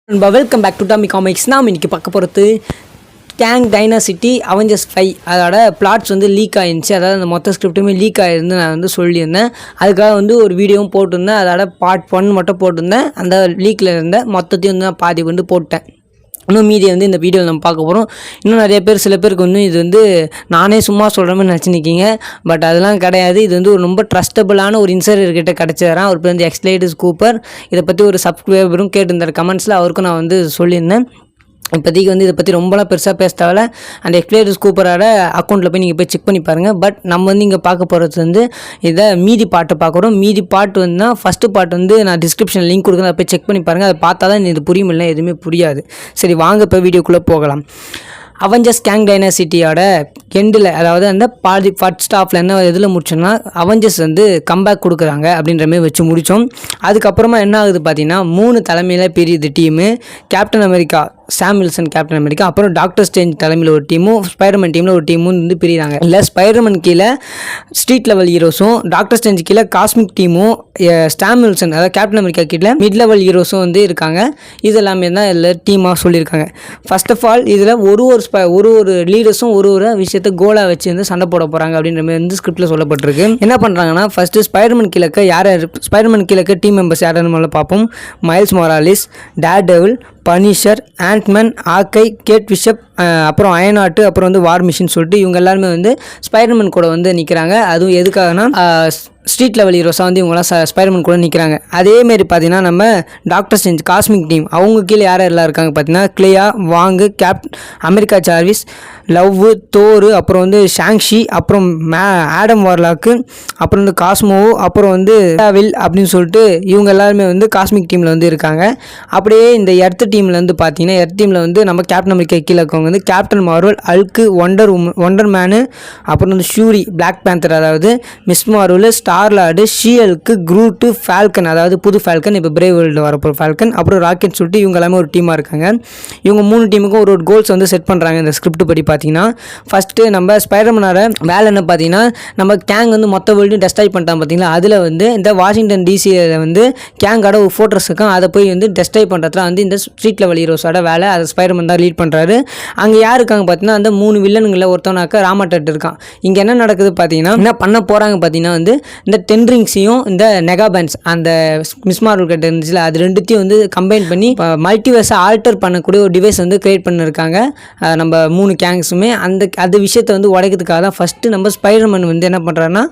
Welcome back to Tommy Comics. நாம் இன்றைக்கி பார்க்க போகிறது கேங் டைனாசிட்டி அவெஞ்சர்ஸ் 5 அதோட பிளாட்ஸ் வந்து லீக் ஆகிருந்துச்சு. அதாவது அந்த மொத்த ஸ்கிரிப்ட்டுமே லீக் ஆகிருந்து நான் வந்து சொல்லியிருந்தேன். அதுக்காக வந்து ஒரு வீடியோவும் போட்டிருந்தேன். அதோட பார்ட் 1 மட்டும் போட்டிருந்தேன். அந்த லீக்கில் இருந்த மொத்தத்தையும் வந்து நான் பாதி வந்து போட்டேன். இன்னும் மீதி வந்து இந்த வீடியோவில் நம்ம பார்க்க போகிறோம். இன்னும் நிறைய பேர் சில பேருக்கு வந்து இது வந்து நானே சும்மா சொல்கிற மாதிரி நினச்சிருக்கீங்க. பட் அதெல்லாம் கிடையாது. இது வந்து ஒரு ரொம்ப ட்ரஸ்டபுளான ஒரு இன்சைடர்கிட்ட கிடச்சிடறான். அவர் பேர் வந்து எக்ஸ்லைடஸ் கூப்பர். இதை பற்றி ஒரு சப்ஸ்கிரைபரும் கேட்டிருந்தார் கமெண்ட்ஸில். அவருக்கும் நான் வந்து சொல்லியிருந்தேன். இப்போதைக்கு வந்து இதை பற்றி ரொம்பலாம் பெருசாக பேச தேவையில்ல. அந்த எக்ஸ்பிளைடர்ஸ் கூப்பரோட அக்கௌண்ட்டில் போய் நீங்கள் போய் செக் பண்ணி பாருங்கள். பட் நம்ம வந்து இங்கே பார்க்க போகிறது வந்து இதை மீதி பாட்டை பார்க்குறோம். மீதி பாட்டு வந்து ஃபஸ்ட்டு பாட்டு வந்து நான் டிஸ்கிரிப்ஷனில் லிங்க் கொடுக்குறேன். அதை போய் செக் பண்ணி பாருங்கள். அதை பார்த்தா தான் இது புரியும், இல்லை எதுவுமே புரியாது. சரி, வாங்க இப்போ வீடியோக்குள்ளே போகலாம். அவெஞ்சர்ஸ் கேங் டைனாசிட்டியோட எண்டில், அதாவது அந்த பாதி ஃபர்ஸ்ட் ஹாஃபில் என்ன எதில் முடிச்சோம்னா அவெஞ்சர்ஸ் வந்து கம்பேக் கொடுக்குறாங்க அப்படின்ற மாதிரி வச்சு முடித்தோம். அதுக்கப்புறமா என்ன ஆகுது பார்த்தீங்கன்னா 3 தலைமையில் பிரியுது டீமு. கேப்டன் அமெரிக்கா, சாம் வில்சன் கேப்டன் அமெரிக்கா, அப்புறம் டாக்டர் ஸ்ட்ரேஞ்ச் தலைமையில் ஒரு டீமும், ஸ்பைடர்மேன் டீமில் ஒரு டீமும் வந்து பிரிகிறாங்க. இல்லை, ஸ்பைடர்மேன் கீழே ஸ்ட்ரீட் லெவல் ஹீரோஸும், டாக்டர் ஸ்ட்ரேஞ்ச் கீழே காஸ்மிக் டீமும், சாம் வில்சன் அதாவது கேப்டன் அமெரிக்கா கீழே மிட் லெவல் ஹீரோஸும் வந்து இருக்காங்க. இது எல்லாமே தான் இதில் டீமாக சொல்லியிருக்காங்க. ஃபர்ஸ்ட் ஆஃப் ஆல் இதில் ஒரு லீடர்ஸும் ஒரு விஷயத்தை கோலாக வச்சு வந்து சண்டை போட போகிறாங்க அப்படின்ற மாதிரி வந்து ஸ்கிரிப்டில் சொல்லப்பட்டிருக்கு. என்ன பண்ணுறாங்கன்னா ஃபஸ்ட்டு ஸ்பைடர்மேன் கீழே டீம் மெம்பர்ஸ் யாருன்னு பார்ப்போம். Miles Morales, Daredevil, Punisher, Antman, Hawkeye, Kate Bishop, அப்புறம் அயனாட்டு, அப்புறம் வந்து வார் மிஷின் சொல்லிட்டு இவங்க எல்லாருமே வந்து ஸ்பைடர்மேன் கூட வந்து நிற்கிறாங்க. அதுவும் எதுக்காகனா ஸ்ட்ரீட் லெவல் ஹீரோஸாக வந்து இவங்களாம் ஸ்பைடர்மேன் கூட நிற்கிறாங்க. அதேமாரி பார்த்தீங்கன்னா நம்ம டாக்டர் ஸ்ட்ரேஞ்ச் காஸ்மிக் டீம் அவங்க கீழே யாரெல்லாம் இருக்காங்க பார்த்தீங்கன்னா கிளியா, வாங்கு, அமெரிக்கா சார்விஸ், லவ், தோரு, அப்புறம் வந்து ஷாங்ஷி, அப்புறம் ஆடம் வார்லாக்கு, அப்புறம் வந்து காஸ்மோ, அப்புறம் வந்து வில் அப்படின்னு சொல்லிட்டு இவங்க எல்லாருமே வந்து காஸ்மிக் டீமில் வந்து இருக்காங்க. அப்படியே இந்த எர்த் டீமில் வந்து பார்த்தீங்கன்னா எர்த் டீமில் வந்து நம்ம கேப்டன் அமெரிக்கா கீழே இருக்கவங்க வந்து கேப்டன் மார்வல், அல்க்கு, ஒண்டர் மேனு, அப்புறம் வந்து ஷூரி, பிளாக் பேந்தர் அதாவது மிஸ் மார்வல், ஸ்டார்லார்டு, ஷீயல்க்கு, குரூட்டு, ஃபால்கன் அதாவது புது ஃபால்கன், இப்போ பிரேவ் வேர்ல்டு வரப்போ ஃபால்கன், அப்புறம் ராக்கெட் சொல்லிட்டு இவங்க எல்லாமே ஒரு டீமாக இருக்காங்க. இவங்க 3 டீமுக்கும் ஒரு கோல்ஸ் வந்து செட் பண்ணுறாங்க இந்த ஸ்கிரிப்ட் படி பார்த்தீங்கன்னா. ஃபஸ்ட்டு நம்ம ஸ்பைடர்மேனோட வேலை என்ன பார்த்தீங்கன்னா, நம்ம கேங் வந்து மொத்த வேர்ல்டு டெஸ்ட்ராய் பண்ணிட்டான் பார்த்தீங்களா. அதில் வந்து இந்த வாஷிங்டன் டிசியில் வந்து கேங்கோட ஒரு ஃபோர்ட்ரஸ் இருக்கும். அதை போய் வந்து டெஸ்ட்ராய் பண்ணுறதுல வந்து இந்த ஸ்ட்ரீட் லெவல் ஹீரோஸோட வேலை. அதை ஸ்பைடர்மேன் தான் லீட் பண்ணுறாரு. அங்கே யார் இருக்காங்க பார்த்தீங்கன்னா அந்த 3 வில்லனுங்களில் ஒருத்தவனாக்க ராமட்டட் இருக்கான். இங்கே என்ன நடக்குது பார்த்தீங்கன்னா, என்ன பண்ண போகிறாங்க பார்த்தீங்கன்னா வந்து இந்த 10 ரிங்ஸையும் இந்த நெகாபேன்ஸ் அந்த மிஸ் மார்வல் கிட்ட இருந்துச்சுல அது ரெண்டுத்தையும் வந்து கம்பைன் பண்ணி மல்டிவர்ஸை ஆல்டர் பண்ணக்கூடிய ஒரு டிவைஸ் வந்து கிரியேட் பண்ணியிருக்காங்க நம்ம 3 கேங்ஸுமே. அந்த விஷயத்தை வந்து உடைக்கிறதுக்காக தான் ஃபஸ்ட்டு நம்ம ஸ்பைடர்மேன் வந்து என்ன பண்ணுறாருன்னா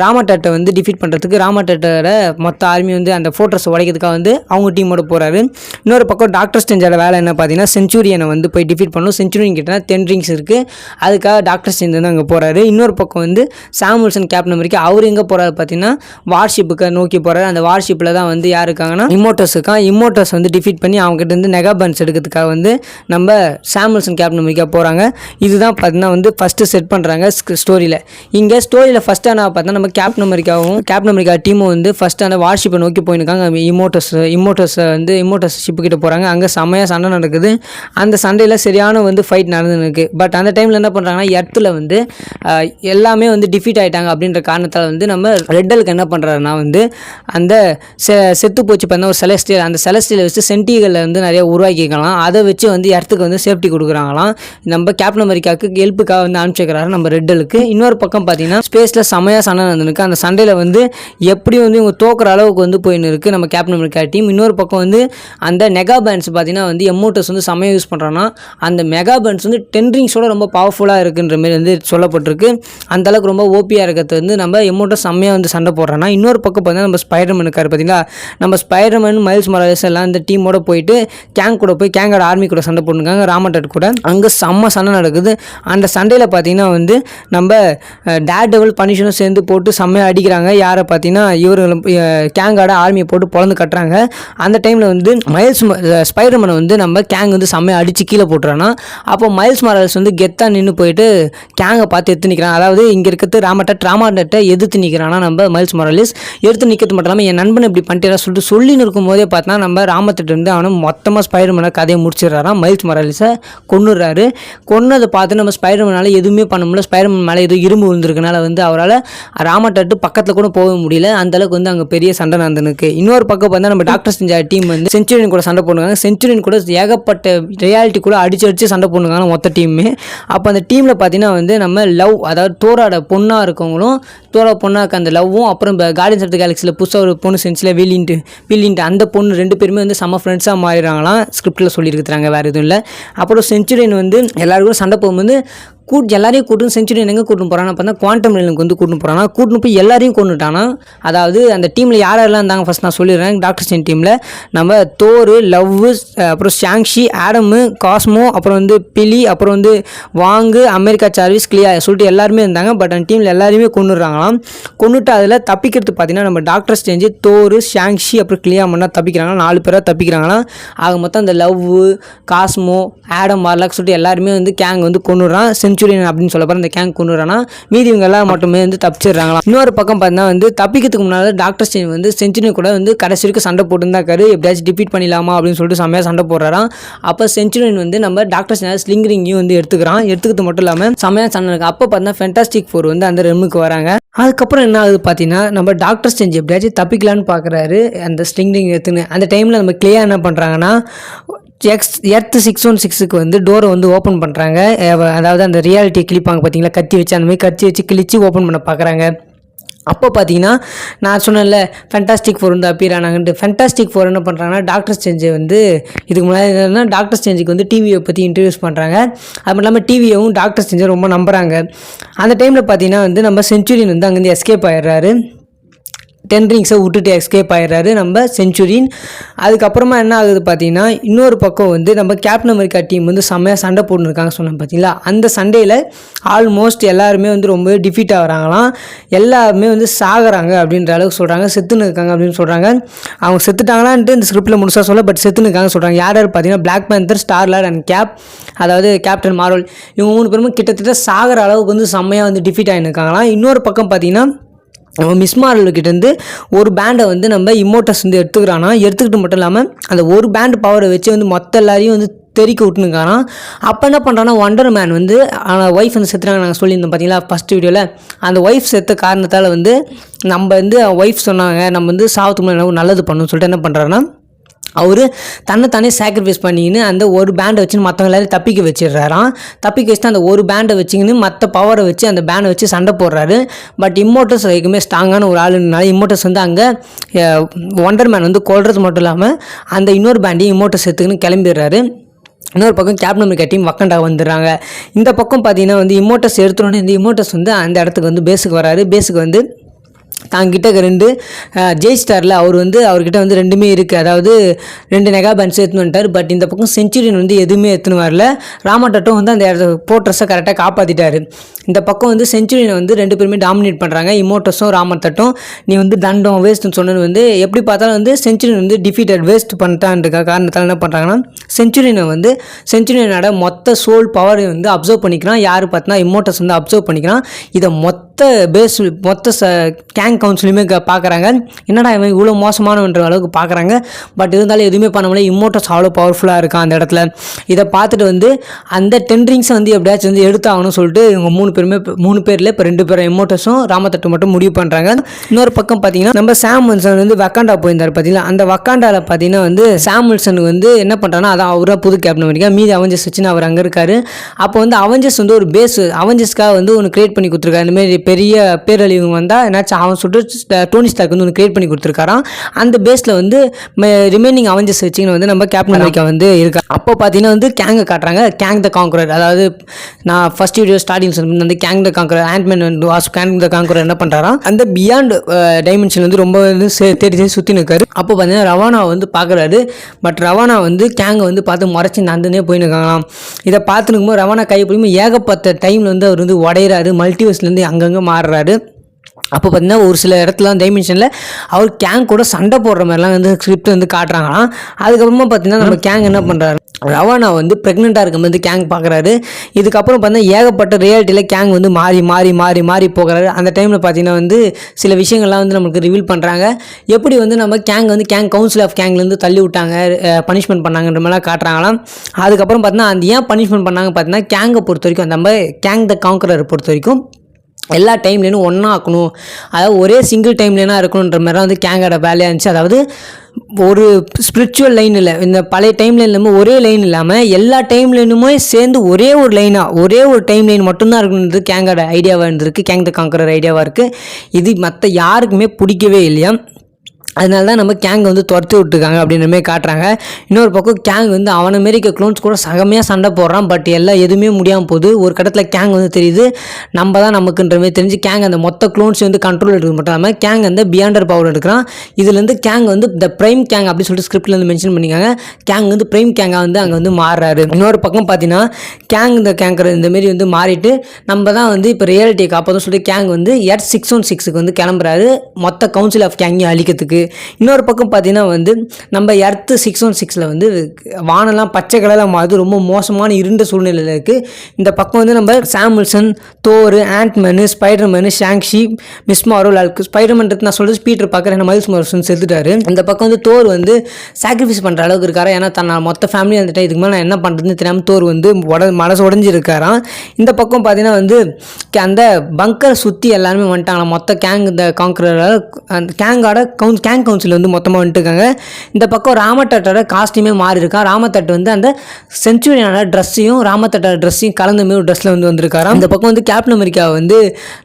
ராமட்டட்டை வந்து டிஃபீட் பண்ணுறதுக்கு ராமட்டட்டோட மொத்த ஆர்மி வந்து அந்த ஃபோர்ட்ரஸை உடைக்கிறதுக்காக வந்து அவங்க டீமோட போகிறாரு. இன்னொரு பக்கம் டாக்டர் ஸ்ட்ரேஞ்சோட வேலை என்ன பார்த்தீங்கன்னா செஞ்சுரியனை வந்து போய் டிஃபீட் பண்ணணும். செஞ்சுரியன் கிட்ட 10 ரிங்ஸ் இருக்குது. அதுக்காக டாக்டர் ஸ்ட்ரேஞ்ச் வந்து அங்கே போகிறாரு. இன்னொரு பக்கம் வந்து சாம் வில்சன் கேப்டன் அமெரிக்கா அவர் எங்கே போகிறாரு பார்த்தீங்கன்னா வார்ஷிப்புக்கு நோக்கி போகிறாரு. அந்த வார்ஷிப்பில் தான் வந்து யார் இருக்காங்கன்னா இம்மோட்டஸ் இருக்கான். இம்மோட்டஸ் வந்து டிஃபீட் பண்ணி அவங்ககிட்ட வந்து நெகாபன்ஸ் எடுக்கிறதுக்காக வந்து நம்ம சாம் வில்சன் கேப்டன் அமெரிக்கா போகிறாங்க. இதுதான் பார்த்தீங்கன்னா வந்து ஃபஸ்ட்டு செட் பண்ணுறாங்க ஸ்டோரியில். இங்கே ஸ்டோரியில் ஃபஸ்ட்டாக நான் பார்த்தா நம்ம கேப்டன் அமெரிக்கா டீமும் வந்து ஃபஸ்ட்டு அந்த வார்ஷிப்பை நோக்கி போயிருக்காங்க. இம்மோட்டஸ் ஷிப்புக்கிட்ட போகிறாங்க. அங்கே செம்மையாக சண்டை நடக்குது. அந்த சண்டையில் சரியான வந்து ஃபைட் நடந்துருக்கு. பட் அந்த டைமில் என்ன பண்ணுறாங்கன்னா எர்த்தில் வந்து எல்லாமே வந்து டிஃபீட் ஆகிட்டாங்க அப்படின்ற காரணத்தால் வந்து நம்ம ரெட்டலுக்கு என்ன பண்ணுறாருன்னா வந்து அந்த செத்து போச்சு பார்த்தா ஒரு செலஸ்டியல், அந்த செலஸ்டியலை வச்சு சென்டிகளை வந்து நிறைய உருவாக்கிக்கலாம். அதை வச்சு வந்து எர்த்துக்கு வந்து சேஃப்டி கொடுக்குறாங்களாம். நம்ம கேப்டன் அமெரிக்காவுக்கு ஹெல்ப்புக்காக வந்து அனுப்பிச்சிக்கிறாரு நம்ம ரெட்டலுக்கு. இன்னொரு பக்கம் பார்த்தீங்கன்னா ஸ்பேஸில் செமையாக சண்டை நடந்துருக்கு. அந்த சண்டையில் வந்து எப்படி வந்து இவங்க தோக்குற அளவுக்கு வந்து போயின்னு இருக்குது நம்ம கேப்டன் அமெரிக்கா டீம். இன்னொரு பக்கம் வந்து அந்த மெகா பேண்ட்ஸ் பார்த்தீங்கன்னா வந்து எமோட்டஸ் வந்து செமையாக யூஸ் பண்ணுறான்னா அந்த மெகா பேண்ட்ஸ் வந்து 10 ரிங்ஸோட ரொம்ப பவர்ஃபுல்லாக இருக்குன்ற மாதிரி வந்து சொல்லப்பட்டிருக்கு. அந்தளவுக்கு ரொம்ப ஓபியாக இருக்கிறது வந்து நம்ம எமோட்டஸ் செம்மையாக வந்து சண்டை போடுறான்னா. இன்னொரு பக்கம் பார்த்தீங்கன்னா நம்ம ஸ்பைடர்மேன் இருக்கார் பார்த்தீங்களா. நம்ம ஸ்பைடர்மேன், மைல்ஸ் மொராலிஸ் எல்லாம் இந்த டீமோட போயிட்டு கேங் கூட போய் கேங்கோட ஆர்மி கூட சண்டை போட்டுருக்காங்க ராமட்டட் கூட. அங்கே செம்ம சண்டை நடக்குது. அந்த சண்டையில் பார்த்தீங்கன்னா வந்து நம்ம டேர்டெவில், பனிஷரும் சேர்ந்து போட்டு செம்மையாக அடிக்கிறாங்க. யாரை பார்த்தீங்கன்னா இவர்கள் கேங்கோட ஆர்மியை போட்டு பொழந்து கட்டுறாங்க. அந்த டைமில் வந்து ஸ்பைடர்மேனை வந்து நம்ம கேங் வந்து செம்மையாக அடித்து கீழே போட்டுறான்னா. அப்போ மைல்ஸ் மொராலிஸ் வந்து கெத்தாக நின்று போயிட்டு கேங்கை பார்த்து எடுத்து நிற்கிறான். அதாவது இங்கே இருக்கிறது ராமட்டட்டை எதிர்த்து நிற்கிறான்னா நம்ம மைல்ஸ் மொராலிஸ் எடுத்து நிற்கிறது மட்டும் இல்லாமல் என் நண்பன் இப்படி பண்ணிட்டு சொல்லின்னு இருக்கும் போதே பார்த்தா நம்ம ராமத்திட்ட இருந்து அவனை மொத்தமாக ஸ்பைடர்மேனை கதையை முடிச்சிடறாராம். மைல்ஸ் மொராலிஸை கொன்னுடுறாரு. கொன்னது அதை பார்த்து நம்ம ஸ்பைடர்மேனால் எதுவுமே பண்ண முடியல. ஸ்பைடர்மேன் மேலே ஏதோ இரும்பு விழுந்திருக்கனால வந்து அவரால் ராமட்டட்டு பக்கத்தில் கூட போக முடியல. அந்தளவுக்கு வந்து அங்கே பெரிய சண்டை நடந்துருக்கு. இன்னொரு பக்கம் பார்த்தா நம்ம டாக்டர் ஸ்ட்ரேஞ்ச் டீம் வந்து செஞ்சுரியன் கூட சண்டை போடுவாங்க. செஞ்சுரியன் கூட ஏகப்பட்ட ரியாலிட்டி கூட அடிச்சு சண்டை போடுவாங்க மொத்த டீமே. அப்போ அந்த டீமில் பார்த்தீங்கன்னா வந்து நம்ம லவ், அதாவது தோரோட பொண்ணாக இருக்கவங்களும் தோரோட பொண்ணாக இருக்க அந்த லவ்வும், அப்புறம் இப்போ கார்டியன்ஸ் ஆஃப் தி கேலக்ஸியில் புதுசாக ஒரு பொண்ணு செஞ்சில் வில்லின்ட்டு அந்த பொண்ணு 2 பேருமே வந்து செம்ம ஃப்ரெண்ட்ஸாக மாறிடுறாங்களாம். ஸ்கிரிப்டில் சொல்லியிருக்கிறாங்க, வேறு எதுவும் இல்லை. அப்புறம் செஞ்சுரியன் வந்து எல்லாருக்கும் சண்டை போகும்போது எல்லாரையும் கூட்டு செஞ்சுரியன் எங்கே கூட்டின்னு போகிறான்னு பார்த்தா குவாண்டம் ரெயிலுக்கு வந்து கூட்டின்னு போகிறானா. கூட்டின்னு போய் எல்லாரையும் கொண்டுட்டானா. அதாவது அந்த டீமில் யாரெல்லாம் இருந்தாங்க ஃபஸ்ட் நான் சொல்லிடுறேன். டாக்டர் ஸ்ட்ரேஞ்ச் டீமில் நம்ம தோரு, லவ்வு, அப்புறம் ஷாங்ஷி, ஆடமு, காஸ்மோ, அப்புறம் வந்து பிலி, அப்புறம் வந்து வாங்கு, அமெரிக்கா சார்விஸ், கிளியா சொல்லிட்டு எல்லாருமே இருந்தாங்க. பட் அந்த டீமில் எல்லாருமே கொண்டுடுறாங்களாம். கொண்டுட்டு அதில் தப்பிக்கிறது பார்த்தீங்கன்னா நம்ம டாக்டர் ஸ்ட்ரேஞ்சு, தோரு, ஷாங்ஷி, அப்புறம் கிளியா மண்ணா தப்பிக்கிறாங்க. 4 பேராக தப்பிக்கிறாங்களாம். ஆக மொத்தம் அந்த லவ்வு, காஸ்மோ, ஆடம், மார்லாக் சொல்லிட்டு எல்லாருமே வந்து கேங் வந்து கொண்டுடுறான். செஞ்சுரியன் அப்படின்னு சொல்ல போகிற அந்த கேங் கொண்டுறானா. மீதி இவங்க எல்லாம் மட்டுமே வந்து தப்பிச்சிடுறாங்களாம். இன்னொரு பக்கம் பார்த்தீங்கன்னா வந்து தப்பிக்கிறதுக்கு முன்னால் டாக்டர் ஸ்ட்ரேஞ்ச் வந்து செஞ்சுரியன் கூட வந்து கடைசி வரைக்கும் சண்டை போட்டுருந்தாக்காரு. எப்படியாச்சும் டிஃபீட் பண்ணிடலாமா அப்படின்னு சொல்லிட்டு செம்மையாக சண்டை போடுறாராம். அப்போ செஞ்சுரியன் வந்து நம்ம டாக்டர் ஸ்ட்ரேஞ்ச் ஸ்லிங்கரிங்கையும் வந்து எடுத்துக்கிறது மட்டும் இல்லாமல் செம்மையாக சண்டை இருக்கு. அப்போ பார்த்தீங்கன்னா ஃபேண்டாஸ்டிக் ஃபோர் வந்து அந்த ரூமுக்கு வராங்க. அதுக்கப்புறம் என்ன ஆகுது பார்த்தீங்கன்னா நம்ம டாக்டர் ஸ்ட்ரேஞ்ச் எப்படியாச்சும் தப்பிக்கலான்னு பார்க்குறாரு அந்த ஸ்லிங்கரிங் எடுத்துன்னு. அந்த டைமில் நம்ம கிளியா என்ன பண்ணுறாங்கன்னா எர்த் 616க்கு வந்து டோரை வந்து ஓப்பன் பண்ணுறாங்க. அதாவது அந்த ரியாலிட்டியை கிழிப்பாங்க பார்த்தீங்களா, கத்தி வச்சு அந்த மாதிரி கத்தி வச்சு கிழிச்சு ஓப்பன் பண்ண பார்க்குறாங்க. அப்போ பார்த்தீங்கன்னா நான் சொன்னேன்ல ஃபேண்டாஸ்டிக் ஃபோர் வந்து அப்பீர் ஆனாங்கன்ட்டு. ஃபேண்டாஸ்டிக் ஃபோர் என்ன பண்ணுறாங்கன்னா டாக்டர் ஸ்ட்ரேஞ்சை வந்து இதுக்கு முன்னாடி என்னன்னா டாக்டர் ஸ்ட்ரேஞ்சுக்கு வந்து டிவியை பற்றி இன்ட்ரடியூஸ் பண்ணுறாங்க. அது மட்டும் இல்லாமல் டிவியவும் டாக்டர் ஸ்ட்ரேஞ்சை ரொம்ப நம்புகிறாங்க. அந்த டைமில் பார்த்தீங்கன்னா வந்து நம்ம செஞ்சுரியன் வந்து அங்கேருந்து எஸ்கேப் ஆகிடுறாரு. 10 ரிங்ஸை விட்டுட்டு எஸ்கேப் ஆகிடுறாரு நம்ம செஞ்சுரியன். அதுக்கப்புறமா என்ன ஆகுது பார்த்தீங்கன்னா இன்னொரு பக்கம் வந்து நம்ம கேப்டன் அமெரிக்கா டீம் வந்து செம்மையாக சண்டை போட்டுருக்காங்க சொன்னேன் பார்த்தீங்களா. அந்த சண்டையில் ஆல்மோஸ்ட் எல்லாருமே வந்து ரொம்ப டிஃபீட் ஆகிறாங்களாம். எல்லாருமே வந்து சாகுறாங்க அப்படின்ற அளவுக்கு சொல்கிறாங்க. செத்துன்னு இருக்காங்க அப்படின்னு சொல்கிறாங்க. அவங்க செத்துட்டாங்களான்ட்டு இந்த ஸ்கிரிப்டில் முழுசாக சொல்ல, பட் செத்துன்னு இருக்காங்க சொல்கிறாங்க. யார் பார்த்தீங்கன்னா Black Panther, Star Lord and Cap, அதாவது கேப்டன் மார்வல். இவங்க 3 பேருமே கிட்டத்தட்ட சாகிற அளவுக்கு வந்து செம்மையாக வந்து டிஃபீட் ஆகிருக்காங்களாம். இன்னொரு பக்கம் பார்த்தீங்கன்னா நம்ம மிஸ் மார்வல்கிட்டேருந்து ஒரு பேண்டை வந்து நம்ம இம்மோர்டஸ் வந்து எடுத்துக்கிட்டு மட்டும் இல்லாமல் அந்த ஒரு பேண்ட் பவரை வச்சு வந்து மொத்த எல்லாரையும் வந்து தெறிக்க விட்டுனுக்கானா. அப்போ என்ன பண்ணுறான்னா ஒண்டர் மேன் வந்து ஒய்ஃப் வந்து செத்துறாங்க. நாங்கள் சொல்லியிருந்தோம் பார்த்தீங்களா ஃபஸ்ட் வீடியோவில். அந்த ஒய்ஃப் செத்த காரணத்தால் வந்து நம்ம வந்து ஒய்ஃப் சொன்னாங்க நம்ம வந்து சாவத்துக்கு முன்னாடி நல்லது பண்ணணும்னு சொல்லிட்டு என்ன பண்ணுறாருன்னா அவர் தன்னைத்தானே சாக்ரிஃபைஸ் பண்ணிக்கின்னு அந்த ஒரு பேண்டை வச்சுன்னு மற்றவங்க எல்லாரையும் தப்பிக்க வச்சிடுறாராம். தப்பிக்க வச்சுட்டு அந்த ஒரு பேண்டை வச்சுக்கின்னு மற்ற பவரை வச்சு அந்த பேண்டை வச்சு சண்டை போடுறாரு. பட் இம்மோர்டஸ் வரைக்குமே ஸ்ட்ராங்கான ஒரு ஆளுனால இம்மோர்டஸ் வந்து அங்கே ஒண்டர் மேன் வந்து கொல்றது மட்டும் இல்லாமல் அந்த இன்னொரு பேண்டையும் இம்மோர்டஸ் எடுத்துக்கின்னு கிளம்பிடுறாரு. இன்னொரு பக்கம் கேப்டன் அமெரிக்கா டீம் வக்கண்டா வந்துடுறாங்க. இந்த பக்கம் பார்த்தீங்கன்னா வந்து இம்மோர்டஸ் எடுத்துனோடனே இந்த இம்மோர்டஸ் வந்து அந்த இடத்துக்கு வந்து பேஸுக்கு வராரு. பேஸுக்கு வந்து தாங்கிட்ட 2 ஜெய் ஸ்டாரில் அவர் வந்து அவர்கிட்ட வந்து 2மே இருக்குது. அதாவது 2 நெகா பேண்ட்ஸ் எடுத்துன்னு வந்துட்டார். பட் இந்த பக்கம் செஞ்சுரியன் வந்து எதுவுமே எடுத்துன்னு வரல. ராமட்டட்டும் வந்து அந்த போர்ட்ரஸை கரெக்டாக காப்பாற்றிட்டாரு. இந்த பக்கம் வந்து செஞ்சுரியனை வந்து 2 பேருமே டாமினேட் பண்ணுறாங்க. இமோட்டஸும் ராமட்டட்டும் நீ வந்து தண்டம் வேஸ்ட்டுன்னு சொன்னது வந்து எப்படி பார்த்தாலும் வந்து செஞ்சுரியன் வந்து டிஃபீட்டட் வேஸ்ட் பண்ணிட்டான்ற காரணத்தால் என்ன பண்ணுறாங்கன்னா செஞ்சுரியனோட மொத்த சோல் பவரை வந்து அப்சர்வ் பண்ணிக்கிறான். யார் பார்த்தா இம்மோட்டஸ் வந்து அப்சர்வ் பண்ணிக்கிறான். இதை மொத்த கேங் கவுன்சிலுமே பார்க்குறாங்க. என்னடா இவன் இவ்வளோ மோசமானன்ற அளவுக்கு பார்க்குறாங்க. பட் இருந்தாலும் எதுவுமே பண்ண முடியல. இம்மோட்டஸ் அவ்வளோ பவர்ஃபுல்லாக இருக்கான் அந்த இடத்துல. இதை பார்த்துட்டு வந்து அந்த 10 ரிங்ஸை வந்து எப்படியாச்சும் வந்து எடுத்தாகணும்னு சொல்லிட்டு இவங்க 3 பேரில் இப்போ 2 பேர் இம்மோட்டஸும் ராமத்தட்டு மட்டும் முடிவு பண்ணுறாங்க. இன்னொரு பக்கம் பார்த்தீங்கன்னா நம்ம சாம் வில்சன் வந்து வக்காண்டா போயிருந்தார் பார்த்தீங்களா. அந்த வக்காண்டாவில் பார்த்தீங்கன்னா வந்து சாம் வில்சனுக்கு வந்து என்ன பண்ணுறாங்கன்னா அதான் அவராக புது கேப்டன் அமெரிக்கா மீதி அவெஞ்சர்ஸ் வச்சுன்னு அவர் அங்கே இருக்கார். அப்போ வந்து அவெஞ்சர்ஸ் வந்து ஒரு பேஸ் அவெஞ்சர்ஸ்க்காக வந்து ஒன்று கிரியேட் பண்ணி கொடுத்துருக்காரு. இந்தமாரி பெரிய பேரழிவு வந்தால் என்னாச்சும் அவன் சொல்லிட்டு டோனி ஸ்டார்க் வந்து ஒன்று கிரியேட் பண்ணி கொடுத்துருக்காராம். அந்த பேஸில் வந்து ரிமைனிங் அவெஞ்சர்ஸ் வச்சுக்கின்னு வந்து நம்ம கேப்டன் அமெரிக்கா வந்து இருக்கா. அப்போ பார்த்தீங்கன்னா வந்து கேங்கை காட்டுறாங்க. கேங் த காங்கரர், அதாவது நான் ஃபர்ஸ்ட் வீடியோ ஸ்டார்டிங் சொன்ன அந்த கேங் த காங்கரர் ஆண்ட்மேன் வந்து கேங் த காங்கரர் என்ன பண்ணுறாராம் அந்த பியாண்ட் டைமென்ஷன் வந்து ரொம்ப வந்து தேடி சுற்றி நிற்காரு. அப்போ பார்த்தீங்கன்னா ரவானா வந்து பார்க்குறாரு. பட் ரவானா வந்து கேங்கை வந்து பார்த்து முறைச்சி நந்துனே போயின்னு இருக்காங்களாம். இதை பார்த்து நிற்கும்போது ரவானா கை பிடிக்கும் ஏகப்பட்ட டைமில் வந்து அவர் வந்து உடையிறாரு. மல்டிவர்ஸ்லேருந்து அங்கங்கே மாறுறாரு. அப்போ பார்த்தீங்கன்னா ஒரு சில இடத்துல டைமென்ஷனில் அவர் கேங் கூட சண்டை போடுற மாதிரிலாம் வந்து ஸ்கிரிப்ட் வந்து காட்டுறாங்களாம். அதுக்கப்புறமா பார்த்தீங்கன்னா நம்ம கேங் என்ன பண்ணுறாரு, ரவானா வந்து ப்ரெக்னெண்ட்டாக இருக்கும்போது கேங் பார்க்குறாரு. இதுக்கப்புறம் பார்த்தீங்கன்னா ஏகப்பட்ட ரியாலிட்டியில் கேங் வந்து மாறி போகிறாரு. அந்த டைமில் பார்த்தீங்கன்னா வந்து சில விஷயங்கள்லாம் வந்து நமக்கு ரிவீல் பண்ணுறாங்க. எப்படி வந்து நம்ம கேங் கவுன்சில் ஆஃப் கேங்லேருந்து தள்ளி விட்டாங்க, பனிஷ்மெண்ட் பண்ணாங்கன்ற மாதிரிலாம் காட்டுறாங்களாம். அதுக்கப்புறம் பார்த்தீங்கன்னா அந்த ஏன் பனிஷ்மெண்ட் பண்ணாங்க பார்த்தீங்கன்னா கேங்கை பொறுத்த வரைக்கும் நம்ம கேங் த காங்கரரை பொறுத்த வரைக்கும் எல்லா டைம்லேயும் ஒன்றா ஆக்கணும், அதாவது ஒரே சிங்கிள் டைம்லேனா இருக்கணுன்ற மாதிரி வந்து கேங்கோட வேலையாக இருந்துச்சு. அதாவது ஒரு ஸ்பிரிச்சுவல் லைன் இல்லை, இந்த பழைய டைம் லைன் இல்லாமல் ஒரே லைன் இல்லாமல் எல்லா டைம் லைனுமே சேர்ந்து ஒரே ஒரு டைம் லைன் மட்டும்தான் இருக்கணுன்றது கேங்கோட ஐடியாவாக இருந்திருக்கு, கேங் த காங்கரர் ஐடியாவாக இருக்குது. இது மற்ற யாருக்குமே பிடிக்கவே இல்லையா. அதனால தான் நம்ம கேங் வந்து துரத்தி விட்டுருக்காங்க அப்படின்ற மாதிரி காட்டுறாங்க. இன்னொரு பக்கம் கேங் வந்து அவனை மாரிக்க க்ளோன்ஸ் கூட சகமையாக சண்டை போடுறான். பட் எல்லாம் எதுவுமே முடியாமல் போகுது. ஒரு கட்டத்தில் கேங் வந்து தெரியுது நம்ம தான் நமக்குன்ற மாதிரி தெரிஞ்சு கேங் அந்த மொத்த க்ளோன்ஸ் வந்து கண்ட்ரோல் எடுக்க மட்டும் இல்லாமல் கேங் வந்து பியாண்டர் பவர் எடுக்கிறான். இதுலேருந்து கேங் வந்து த பிரைம் கேங் அப்படின்னு சொல்லிட்டு ஸ்கிரிப்டில் வந்து மென்ஷன் பண்ணிக்காங்க. கேங் வந்து பிரைம் கேங்காக வந்து அங்கே வந்து மாறுறாரு. இன்னொரு பக்கம் பார்த்தீங்கன்னா கேங் இந்த கேங்கர் இந்தமாரி வந்து மாறிட்டு நம்ம தான் வந்து இப்போ ரியாலிட்டியை காப்பாற்றும் சொல்லிட்டு கேங் வந்து எர்த் 616க்கு வந்து கிளம்புறாரு மொத்த கவுன்சில் ஆஃப் கேங்கையும் அழிக்கிறதுக்கு. இன்னொரு பக்கம் பார்த்தீங்கன்னா வந்து நம்ம எர்த்து 616 வந்து வானெல்லாம் பச்சை கலரில் மாறுது, ரொம்ப மோசமான இருண்ட சூழ்நிலையில் இருக்குது. இந்த பக்கம் வந்து நம்ம சாமுல்சன், Thor, Antman, Spiderman, Shangchi, Miss Marvel, Spiderman நான் சொல்கிறது ஸ்பீட்டர் பார்க்குறேன், மைல்ஸ் மார்வல்ஸ் செத்துட்டாரு. இந்த பக்கம் வந்து தோர் வந்து சாக்ரிஃபைஸ் பண்ணுற அளவுக்கு இருக்காரு. ஏன்னா தன்னை மொத்த ஃபேமிலி வந்துட்டேன், இதுக்கு மேலே நான் என்ன பண்ணுறதுன்னு தெரியாமல் தோர் வந்து மனசு உடஞ்சிருக்காராம். இந்த பக்கம் பார்த்தீங்கன்னா வந்து அந்த பங்கரை சுற்றி எல்லாருமே வந்துட்டாங்களா மொத்த கேங் இந்த காங்கரர் அந்த கேங்கோட கேங் கவுன்சில் வந்து மொத்தமாக வந்துட்டுருக்காங்க. இந்த பக்கம் ராமதட்டோட காஸ்டியூமே மாறி இருக்கான். ராமதட் வந்து அந்த செஞ்சுரியான ட்ரெஸ்ஸையும் ராமதட்டோட ட்ரெஸ்ஸையும் கலந்த மாதிரி ஒரு ட்ரெஸ்ஸில் வந்து வந்திருக்காராம். இந்த பக்கம் வந்து கேப்டன் அமெரிக்கா வந்து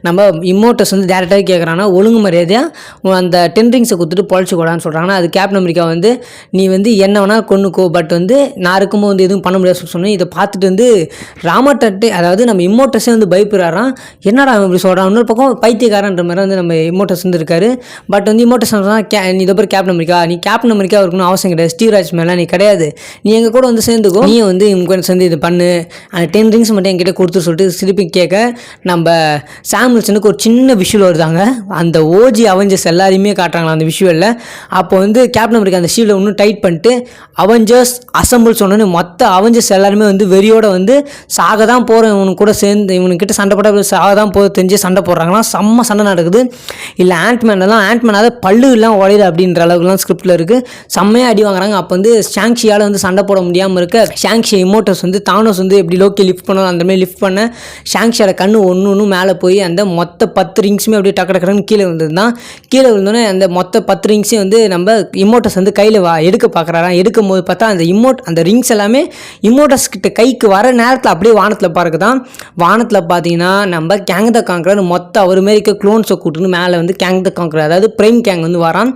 நம்ம இம்மோட்டஸ் வந்து டேரெக்டாக கேட்குறாங்கன்னா ஒழுங்கு மரியாதையாக அந்த 10 ரிங்ஸை கொடுத்துட்டு பொழைச்சிக்கூடான்னு சொல்கிறாங்கன்னா அது கேப்டன் அமெரிக்கா வந்து நீ வந்து என்ன வேணால் கொண்டுக்கோ, பட் வந்து நான் இருக்கும்போது வந்து எதுவும் பண்ண முடியாது சொன்னேன். இதை பார்த்துட்டு வந்து ராமதட்டு அதாவது நம்ம இம்மோட்டஸே வந்து பயப்படுறாராம். என்னடா இப்படி சொல்கிறான். இன்னொரு பக்கம் பைத்தியக்காரன்ற மாதிரி வந்து நம்ம இம்மோட்டஸ் வந்து இருக்காரு. பட் வந்து இம்மோட்டஸ் நீ இதை பேர் கேப்டன் அமெரிக்கா, நீ கேப்டன் அமெரிக்கா இருக்கணும் அவசியம் கிடையாது, ஸ்டீவ்ராஜ் மேலே நீ கிடையாது, நீ எங்கள் கூட வந்து சேர்ந்துக்கோ, நீ வந்து இவங்க கூட சேர்ந்து இது பண்ணு, அந்த 10 ரிங்ஸ் மட்டும் என்கிட்ட கொடுத்து சொல்லிட்டு திருப்பி கேட்க நம்ம சாமுல்சனுக்கு ஒரு சின்ன விஷுவல் வருதாங்க. அந்த ஓஜி அவெஞ்சர்ஸ் எல்லாரையுமே காட்டுறாங்களா அந்த விஷுவலில். அப்போ வந்து கேப்டன் அமெரிக்கா அந்த ஷீல்டை இன்னும் டைட் பண்ணிட்டு அவெஞ்சர்ஸ் அசம்பிள் சொன்னோன்னு மொத்த அவெஞ்சர்ஸ் எல்லாருமே வந்து வெறியோட வந்து சாக தான் போகிறோம், இவனுக்கு கூட சேர்ந்து இவனுக்கிட்ட சண்டை போட சாக தான் போக தெரிஞ்சு சண்டை போடுறாங்கன்னா செம்ம சண்டை நடக்குது. இல்லை ஆண்ட்மேனாவது பல்லு எல்லாம் உடையுது அப்படின்ற அளவுக்குலாம் ஸ்கிரிப்டில் இருக்குது. செம்மையாக அடி வாங்குறாங்க. அப்போ வந்து ஷாங்ஷியால் வந்து சண்டை போட முடியாமல் இருக்க ஷாங்ஷி இமோட்டஸ் வந்து தானோஸ் வந்து எப்படி லோக்கி லிஃப்ட் பண்ணணும் அந்த மாதிரி லிஃப்ட் பண்ண ஷாங்ஷியோட கண்ணு ஒன்று மேலே போய் அந்த மொத்த 10 ரிங்ஸுமே அப்படியே டக்குன்னு கீழே விழுந்ததுதான். கீழே விழுந்தோன்னே அந்த மொத்த 10 ரிங்ஸையும் வந்து நம்ம இமோட்டஸ் வந்து கையில் எடுக்க பார்க்குறாராம். எடுக்கும் போது பார்த்தா அந்த ரிங்ஸ் எல்லாமே இமோட்டஸ் கிட்ட கைக்கு வர நேரத்தில் அப்படியே வானத்தில் பார்க்குதான். வானத்தில் பார்த்தீங்கன்னா நம்ம கேங் த காங்கரர் மொத்த அவர் மாரிக்க க்ளோன்ஸை கூட்டுன்னு மேலே வந்து கேங் த காங்கரர் அதாவது பிரைம் கேங் வந்து வரான்.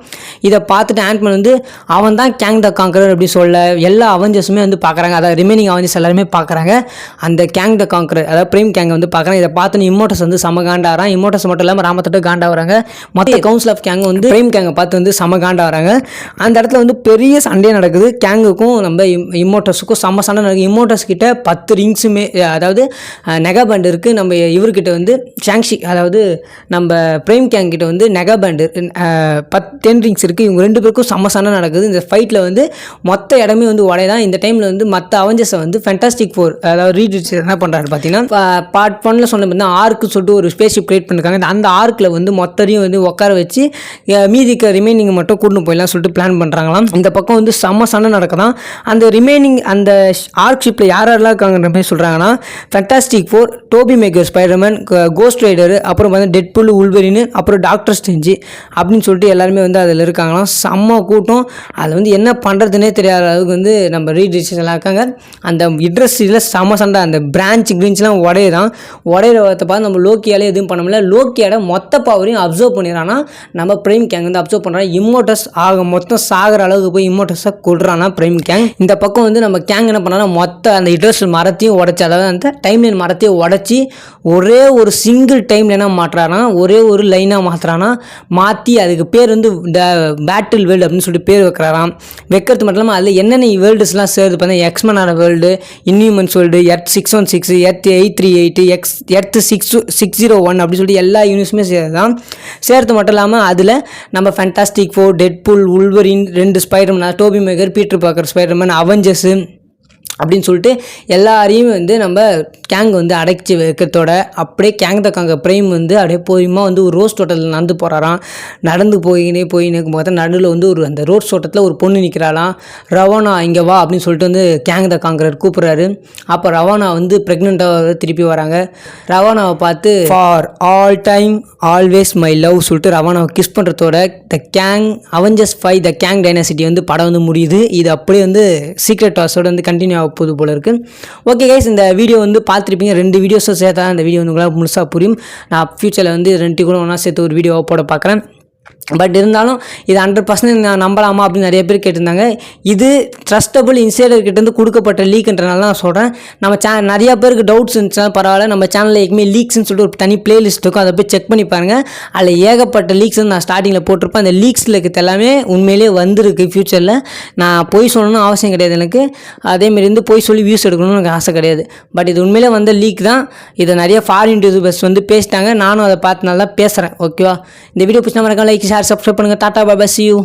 இதை பார்த்துட்டு ஆண்ட்மேன் வந்து அவன் தான் கேங் த காங்கரர் அப்படி சொல்ல எல்லா அவெஞ்சர்ஸுமே வந்து பார்க்குறாங்க. அதாவது ரிமைனிங் அவெஞ்சர்ஸ் எல்லாருமே பார்க்குறாங்க அந்த கேங் த காங்கரர் அதாவது பிரைம் கேங் வந்து பார்க்குறாங்க. இதை பார்த்துன்னு இம்மோட்டஸ் வந்து சம காண்டாகிறான். இம்மோட்டஸ் மட்டும் இல்லாமல் ராமதட்டு காண்டா வராங்க. மொத்த கவுன்சில் ஆஃப் கேங் வந்து பிரைம் கேங்கை பார்த்து வந்து சம காண்டா வராங்க. அந்த இடத்துல வந்து பெரிய சண்டையே நடக்குது. கேங்குக்கும் நம்ம இம்மோட்டஸுக்கும் செம்ம சண்டை நடக்குது. இம்மோட்டஸ் கிட்ட 10 ரிங்ஸுமே அதாவது நெகா பேண்ட் இருக்குது. நம்ம இவர்கிட்ட வந்து ஷாங்ஷி அதாவது நம்ம பிரைம் கேங் கிட்ட வந்து நெகா பேண்டு 10 ரிங்ஸ் இருக்குது. இவங்க 2 பேருக்கும் செம்ம சண்டை நடக்குது. இந்த ஃபைட்டில் வந்து மொத்த இடமே வந்து உடையதான். இந்த டைமில் வந்து மற்ற அவெஞ்சர்ஸை வந்து ஃபேண்டாஸ்டிக் ஃபோர் அதாவது ரீட் என்ன பண்ணுறாரு பார்த்தீங்கன்னா பார்ட் 1ல் சொன்ன பார்த்தீங்கன்னா ஆர்க்கு சொல்லிட்டு ஒரு ஸ்பேஸ்ஷிப் கிரியேட் பண்ணிருக்காங்க. அந்த ஆர்க்கில் வந்து மொத்தரையும் வந்து உட்கார வச்சு மீதிக்கு ரிமைனிங் மட்டும் கூட்டின்னு போயிடலாம் சொல்லிட்டு பிளான் பண்ணுறாங்களாம். இந்த பக்கம் வந்து செம்ம சண்டை நடக்குதான். அந்த ரிமைனிங் அந்த ஆர்க் ஷிப்பில் யாரெல்லாம் இருக்காங்கன்ற மாதிரி சொல்கிறாங்கன்னா Fantastic Four, Tobey Maguire Spider Man, Ghost Rider, அப்புறம் வந்து டெட்புல், உல்வெரின், அப்புறம் டாக்டர் ஸ்ட்ரேஞ்ச் அப்படின்னு சொல்லிட்டு எல்லாருமே வந்து அதில் இருக்காங்களாம். செம்ம கூட்டம். அதில் வந்து என்ன பண்ணுறதுனே தெரியாத அளவுக்கு வந்து நம்ம ரீடிஷன் எல்லாம் இருக்காங்க. அந்த இண்டஸ்ட்ரியில் செம்ம சண்டை. அந்த பிரான்ச் கிரீன்ஸ்லாம் உடையிறத பார்த்து நம்ம லோக்கியாலே எதுவும் பண்ண முடியல. லோக்கியோட மொத்த பவரையும் அப்சர்வ் பண்ணிடுறான்னா நம்ம பிரைம் கேங் வந்து அப்சர்வ் பண்ணுறாங்க. இம்மோட்டஸ் மொத்தம் சாகிற அளவுக்கு போய் இம்மோட்டஸை கொடுறான்னா பிரைம் கேங். இந்த பக்கம் வந்து நம்ம கேங் என்ன பண்ணாலும் மொத்த அந்த இண்டஸ்ட்ரி மரத்தையும் உடைச்சி அதாவது அந்த டைம்லைன் மரத்தையும் உடச்சி ஒரே ஒரு சிங்கிள் டைம் லைனாக மாற்றுறானா ஒரே ஒரு லைனாக மாற்றுறானா மாற்றி அதுக்கு பேர் வந்து பேட்டில் வேர்ல்டு அப்படின்னு சொல்லிட்டு பேர் வைக்கிறாராம். வைக்கிறது மட்டும் இல்லாமல் அதில் என்னென்ன வேர்ல்டுஸ்லாம் சேருது பார்த்தீங்கன்னா எக்ஸ்மனான world, Inhumans world, Earth 616, Earth 838, Earth 601 அப்படின்னு சொல்லிட்டு எல்லா யூனிவர்ஸுமே சேருதான். சேர்த்து மட்டும் இல்லாமல் அதில் நம்ம Fantastic Four, Deadpool, Wolverine, 2 Spider Man, Tobey Maguire, Peter Parker Spider Man, Avengers அப்படின்னு சொல்லிட்டு எல்லாரையும் வந்து நம்ம கேங் வந்து அடைச்சி வைக்கிறதோட அப்படியே கேங் த காங்கர் பிரைம் வந்து அப்படியே போயுமா வந்து ஒரு ரோஸ் தோட்டத்தில் நடந்து போகிறாராம். நடந்து போயின்னு பார்த்தா நடுவில் வந்து அந்த ரோஸ் தோட்டத்தில் ஒரு பொண்ணு நிற்கிறாளாம். ரவானா இங்கே வா அப்படின்னு சொல்லிட்டு வந்து கேங் த காங்கரர் கூப்பிட்றாரு. அப்போ ரவானா வந்து ப்ரெக்னெண்ட்டாக திருப்பி வராங்க. ரவானாவை பார்த்து for all time always my love சொல்லிட்டு ரவானாவை கிஸ் பண்ணுறதோட அவெஞ்சர்ஸ் 5 த கேங் டைனாசிட்டி வந்து படம் வந்து முடியுது. இது அப்படியே வந்து சீக்ரெட் வார்ஸோட வந்து கண்டினியூ போது போல இருக்குது. ஓகே கைஸ், இந்த வீடியோ வந்து பார்த்துருப்பீங்க. 2 வீடியோஸும் சேர்த்தா இந்த வீடியோ வந்து உங்களால் முழுசாக புரியும். நான் ஃப்யூச்சரில் வந்து 2 கூட ஒன்றா சேர்த்து ஒரு வீடியோவை போட பார்க்குறேன். பட் இருந்தாலும் இது 100% நான் நம்பலாமா அப்படின்னு நிறைய பேர் கேட்டிருந்தாங்க. இது ட்ரஸ்டபுள் இன்சைடர்கிட்டேருந்து கொடுக்கப்பட்ட லீக்ன்றனால நான் சொல்கிறேன். நம்ம நிறையா பேருக்கு டவுட்ஸ் இருந்துச்சுன்னா பரவாயில்ல, நம்ம சேனலில் ஏற்கனவே லீக்ஸ்ன்னு சொல்லிட்டு ஒரு தனி பிளேலிஸ்ட் இருக்கும், அதை போய் செக் பண்ணி பாருங்கள். அதில் ஏகப்பட்ட லீக்ஸ் நான் ஸ்டார்டிங்கில் போட்டிருப்பேன். அந்த லீக்ஸில் இருக்கிறது எல்லாமே உண்மையிலே வந்திருக்கு. ஃப்யூச்சரில் நான் போய் சொல்லணும்னு அவசியம் கிடையாது எனக்கு. அதேமாரி வந்து போய் சொல்லி வியூஸ் எடுக்கணும்னு எனக்கு ஆசை கிடையாது. பட் இது உண்மையிலே வந்த லீக் தான். இதை நிறைய ஃபாரின் யூடியூபர்ஸ் வந்து பேசிட்டாங்க. நானும் அதை பார்த்தனால தான் பேசுகிறேன். ஓகேவா? இந்த வீடியோ பிடிச்சா மறக்காம லைக், ஷேர், சப்ஸ்கிரைப் பண்ணுங்கள். டாடா, பாய், see you.